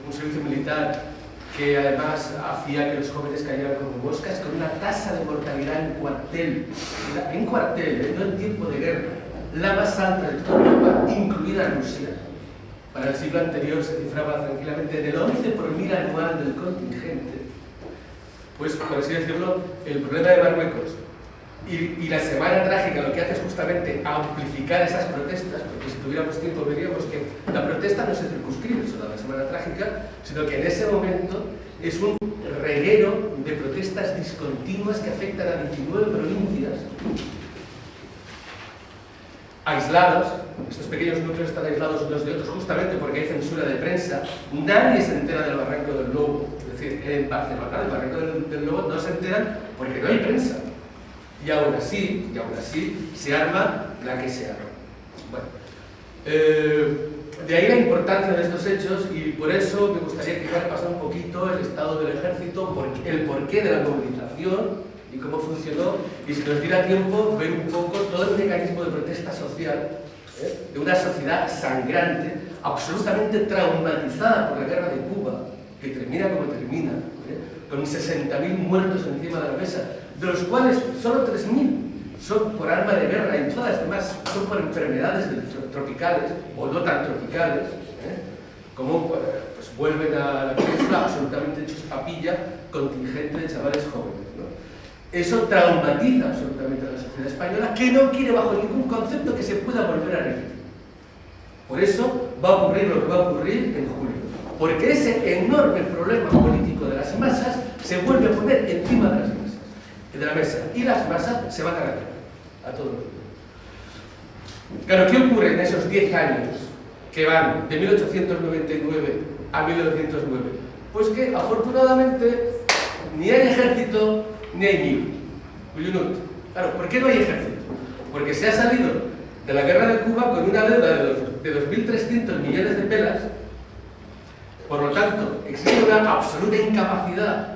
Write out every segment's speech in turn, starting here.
un servicio militar que además hacía que los jóvenes cayeran como moscas, con una tasa de mortalidad en cuartel, no en tiempo de guerra, la más alta de toda Europa, incluida Rusia. Para el siglo anterior se cifraba tranquilamente en el 11 por mil anual del contingente. Pues, por así decirlo, el problema de Marruecos y la Semana Trágica lo que hace es justamente amplificar esas protestas, porque si tuviéramos tiempo veríamos que la protesta no se circunscribe solo a la Semana Trágica, sino que en ese momento es un reguero de protestas discontinuas que afectan a 19 provincias, aislados. Estos pequeños núcleos están aislados unos de otros justamente porque hay censura de prensa. Nadie se entera del Barranco del Lobo, es decir, en Barcelona del Barranco del Lobo no se enteran porque no hay prensa. Y aún así se arma la que se arma. Bueno, de ahí la importancia de estos hechos, y por eso me gustaría quizás pasar un poquito el estado del ejército, el porqué de la movilización y cómo funcionó, y si nos diera tiempo, ver un poco todo el mecanismo de protesta social de una sociedad sangrante, absolutamente traumatizada por la guerra de Cuba, que termina como termina, con 60.000 muertos encima de la mesa, de los cuales solo 3.000 son por arma de guerra y todas las demás son por enfermedades tropicales o no tan tropicales, como pues vuelven a la península absolutamente hechos papilla, contingente de chavales jóvenes, ¿no? Eso traumatiza absolutamente a la sociedad española, que no quiere bajo ningún concepto que se pueda volver a repetir. Por eso va a ocurrir lo que va a ocurrir en julio, porque ese enorme problema político de las masas se vuelve a poner encima de las masas, de la mesa, y las masas se van a ganar a todos los niveles. Claro, ¿qué ocurre en esos 10 años que van de 1899 a 1909? Pues que afortunadamente ni hay ejército ni hay MIR. Claro, ¿por qué no hay ejército? Porque se ha salido de la guerra de Cuba con una deuda de 2.300 millones de pelas. Por lo tanto, existe una absoluta incapacidad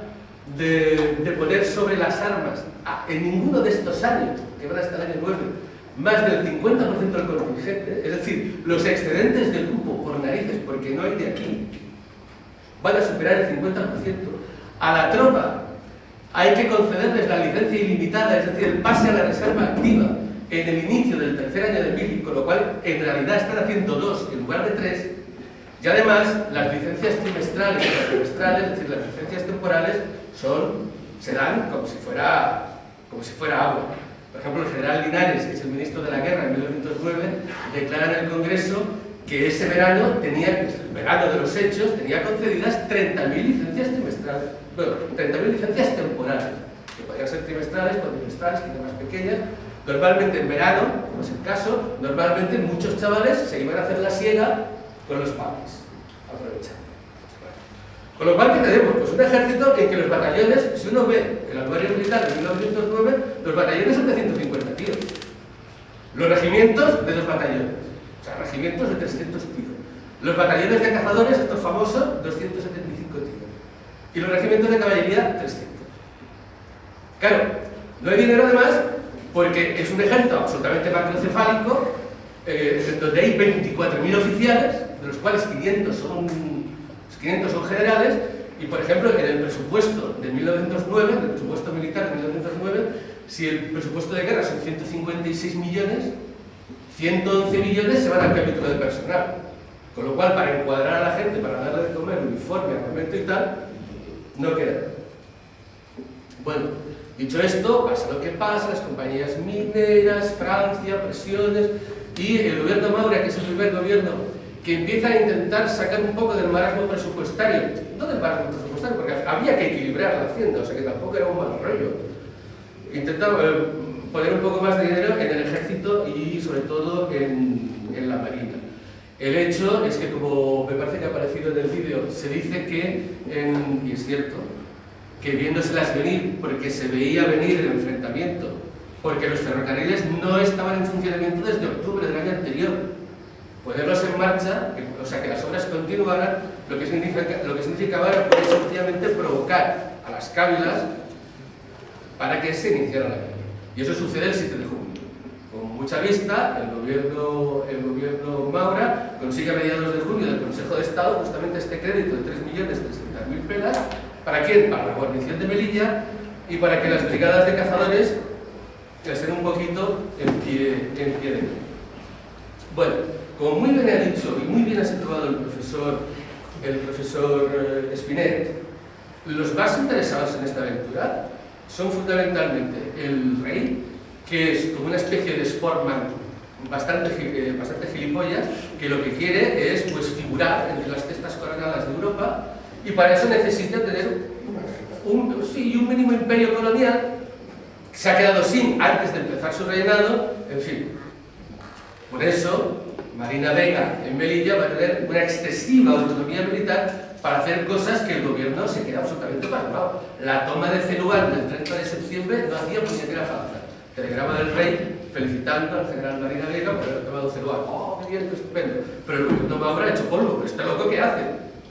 de poner sobre las armas en ninguno de estos años, que van hasta el año 9, más del 50% del contingente, es decir, los excedentes del cupo por narices, porque no hay de aquí, van a superar el 50%. A la tropa hay que concederles la licencia ilimitada, es decir, el pase a la reserva activa en el inicio del tercer año de mili, con lo cual en realidad están haciendo 2 en lugar de 3. Y además, las licencias trimestrales y trimestrales, es decir, las licencias temporales, se dan como si fuera agua. Por ejemplo, el general Linares, que es el ministro de la guerra en 1909, declara en el Congreso que ese verano el verano de los hechos, tenía concedidas 30.000 licencias trimestrales. Bueno, 30.000 licencias temporales, que podían ser trimestrales, cuatrimestrales, quizás más pequeñas. Normalmente en verano, como es el caso, normalmente muchos chavales se iban a hacer la siega con los padres, aprovechando. Con lo cual, ¿qué tenemos? Pues un ejército en que los batallones, si uno ve el anuario militar de 1909, los batallones son de 150 tíos. Los regimientos de 2 batallones, o sea, regimientos de 300 tíos. Los batallones de cazadores, estos famosos, 275 tíos. Y los regimientos de caballería, 300. Claro, no hay dinero además, porque es un ejército absolutamente macrocefálico, donde hay 24.000 oficiales, de los cuales 500 son generales, y por ejemplo, en el presupuesto de 1909, el presupuesto militar de 1909, si el presupuesto de guerra son 156 millones, 111 millones se van al capítulo de personal. Con lo cual, para encuadrar a la gente, para darle de comer, uniforme, armamento y tal, no queda. Bueno, dicho esto, pasa lo que pasa, las compañías mineras, Francia, presiones, y el gobierno Maura, que es el primer gobierno que empieza a intentar sacar un poco del marasmo presupuestario. No del marasmo presupuestario, porque había que equilibrar la hacienda, o sea que tampoco era un mal rollo. Intentaba poner un poco más de dinero en el ejército y sobre todo en la marina. El hecho es que, como me parece que ha aparecido en el vídeo, se dice que, y es cierto, que viéndoselas venir, porque se veía venir el enfrentamiento, porque los ferrocarriles no estaban en funcionamiento desde octubre del año anterior. Ponerlos en marcha, o sea, que las obras continuaran, lo que significaba era poder sencillamente provocar a las cávilas para que se iniciara la guerra. Y eso sucede el 7 de junio. con mucha vista, el gobierno Maura consigue a mediados de junio del Consejo de Estado justamente este crédito de 3.300.000 pelas. ¿Para quién? Para la guarnición de Melilla y para que las brigadas de cazadores estén un poquito en pie de guerra. Bueno, como muy bien ha dicho y muy bien ha situado el profesor Espinet, los más interesados en esta aventura son fundamentalmente el rey, que es como una especie de sportman bastante gilipollas, que lo que quiere es pues, figurar entre las cestas coronadas de Europa, y para eso necesita tener un mínimo imperio colonial que se ha quedado sin antes de empezar su reinado, en fin. Por eso, Marina Vega en Melilla va a tener una excesiva autonomía militar para hacer cosas que el gobierno se queda absolutamente pasmado. La toma de Celuán del 30 de septiembre no hacía puñetera falta. Telegrama del rey felicitando al general Marina Vega por haber tomado Celuán. ¡Oh, qué bien, qué estupendo! Pero el gobierno Maura ha hecho polvo. ¿Está loco qué hace?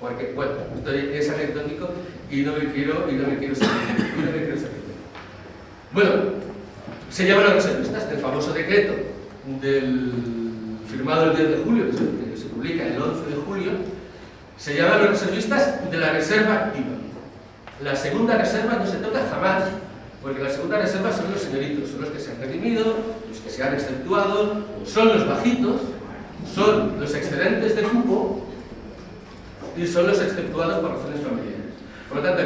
Porque, bueno, esto es anecdótico y no me quiero salir. Bueno, se llaman los reservistas. El famoso decreto firmado el 10 de julio, que se publica el 11 de julio, se llaman los reservistas de la reserva activa. La segunda reserva no se toca jamás, porque la segunda reserva son los señoritos, son los que se han redimido, los que se han exceptuado, son los bajitos, son los excedentes de cupo y son los exceptuados por razones familiares. Por lo tanto,